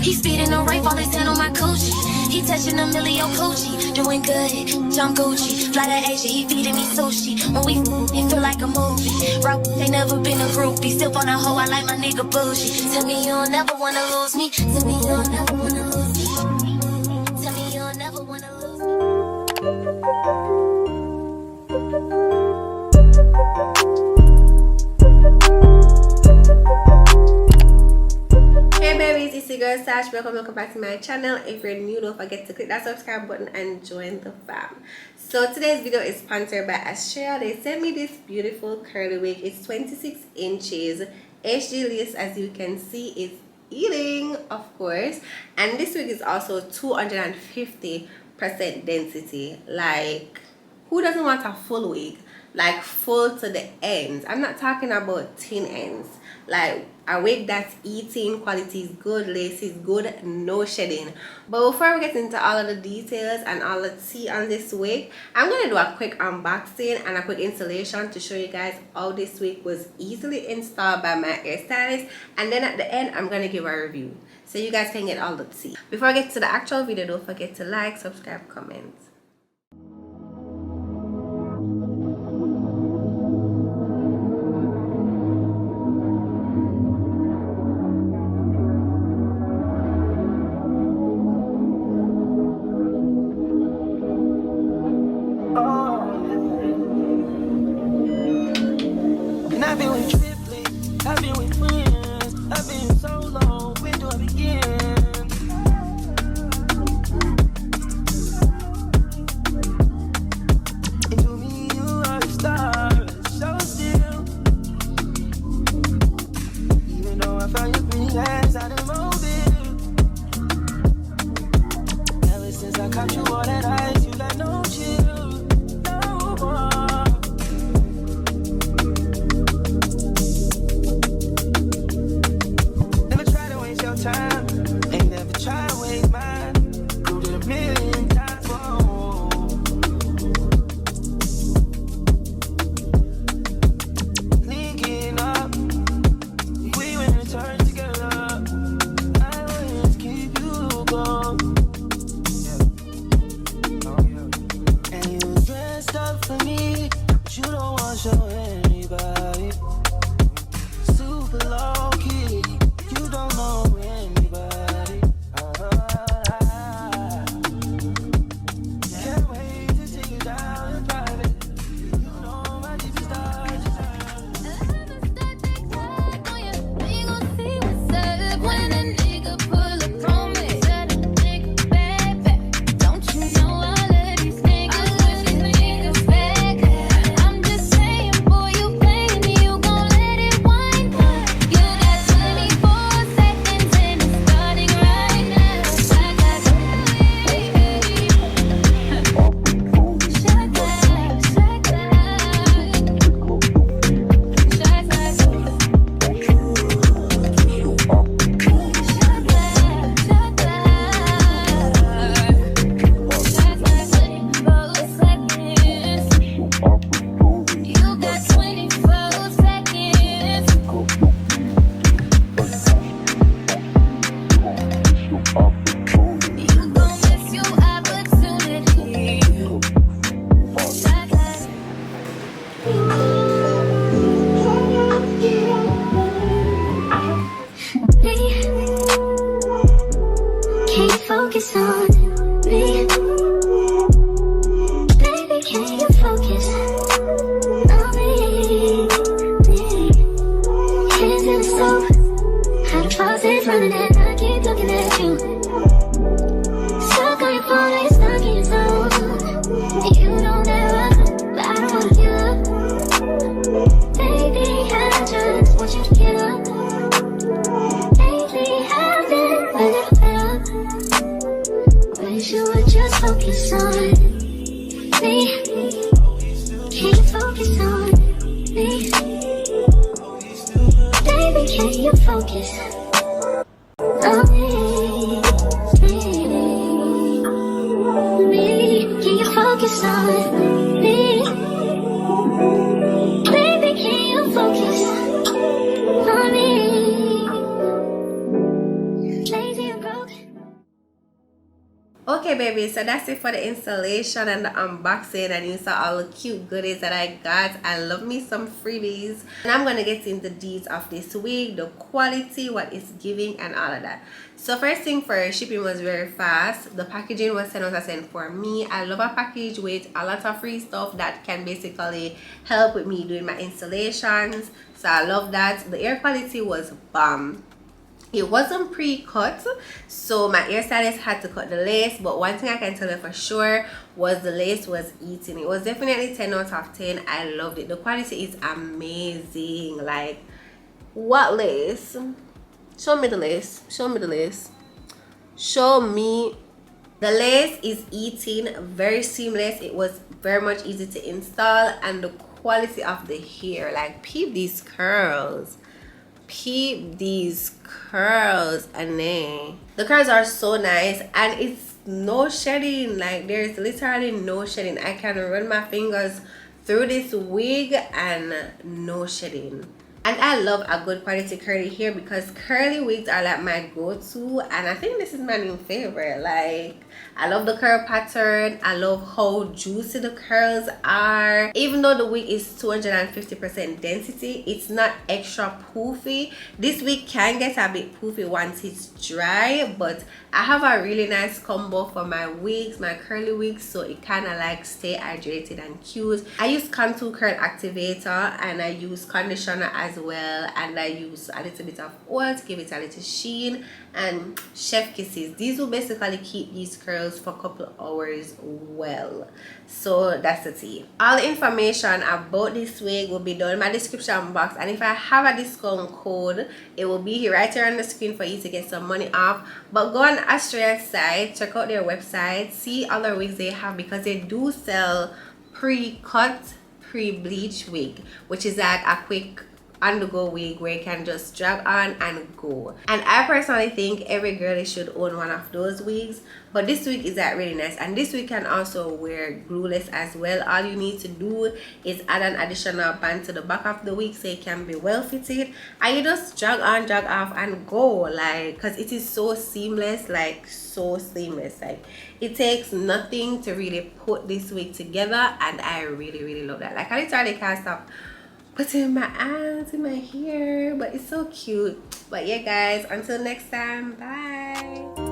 He's feeding the right, all his hand on my coochie. He touching a million coochie, doing good, jump Gucci. Fly to Asia, he feeding me sushi. When we move, it feel like a movie. Rock, they never been a groupie. Still on a hoe, I like my nigga bougie. Tell me you'll never wanna lose me. Tell me you'll never wanna lose me. Tell me you'll never wanna lose me. Hey babies, it's your girl Sash. Welcome back to my channel. If you're new, don't forget to click that subscribe button and join the fam. So today's video is sponsored by Asteria. They sent me this beautiful curly wig. It's 26 inches. HD lace, as you can see, is eating, of course. And this wig is also 250% density. Like, who doesn't want a full wig? Like full to the ends. I'm not talking about thin ends. Like a wig that's eating, quality is good, lace is good, no shedding. But before we get into all of the details and all the tea on this wig, I'm gonna do a quick unboxing and a quick installation to show you guys how this wig was easily installed by my hairstylist, and then at the end I'm gonna give a review so you guys can get all the tea. Before I get to the actual video, don't forget to like, subscribe, comment. I've been with triplets, I've been with friends, I've been so long, where do I begin? And to me, you are a star, so still. Even though I found your pretty ass out of mobile. Ever since I caught you all that ice, you got no chill, no more. Time. Ain't never try to waste mine. Do it a million times. Whoa. Linking up, we went and turned together. I always keep you going. Yeah. Oh, yeah. And you dressed up for me, but you don't want to show anybody. Super low key, you don't know. Focus on me, baby, can you focus on me? Hands in the stove, how the faucet's running and I keep looking at you. Stuck on your phone, you're stuck in your zone. You don't ever, but I don't wanna give up. Baby, I just want you to get up. Lately, I've been a little wish you would just focus on me. Can you focus on me? Baby, can you focus on me? Can you focus on me? Baby, can you focus on me? Okay baby, so that's it for the installation and the unboxing, and you saw all the cute goodies that I got. I love me some freebies, and I'm gonna get into the deeds of this wig, the quality, what it's giving, and all of that. So first thing first, shipping was very fast. The packaging was 10 out of 10 for me. I love a package with a lot of free stuff that can basically help with me doing my installations, so I love that. The air quality was bomb. It wasn't pre-cut, so my hairstylist had to cut the lace, but one thing I can tell you for sure was the lace was eating. It was definitely 10 out of 10. I loved it. The quality is amazing. Like, what lace? Show me the lace. Show me the lace. Show me. The lace is eating, very seamless. It was very much easy to install, and the quality of the hair, like, peep these curls. Peep these curls, and the curls are so nice, and it's no shedding. Like, there's literally no shedding. I can run my fingers through this wig and no shedding. And I love a good quality curly hair because curly wigs are like my go-to, and I think this is my new favorite. Like, I love the curl pattern. I love how juicy the curls are. Even though the wig is 250% density, it's not extra poofy. This wig can get a bit poofy once it's dry, but I have a really nice combo for my wigs, my curly wigs, so it kind of like stay hydrated and cute. I use contour curl activator, and I use conditioner as well, and I use a little bit of oil to give it a little sheen, and chef kisses. These will basically keep these curls for a couple hours well. So that's the tea. All the information about this wig will be down in my description box, and if I have a discount code, it will be here right here on the screen for you to get some money off. But go on Asteria's site, check out their website, see other wigs they have, because they do sell pre-cut, pre-bleach wig, which is like a quick on-the-go wig where you can just drag on and go. And I personally think every girl should own one of those wigs, but this wig is like really nice, and this wig can also wear glueless as well. All you need to do is add an additional band to the back of the wig so it can be well fitted, and you just drag on, drag off, and go. Like, because it is so seamless, like so seamless. Like, it takes nothing to really put this wig together, and I really love that. Like, I literally can't stop putting my eyes in my hair, but it's so cute. But yeah guys, until next time, bye.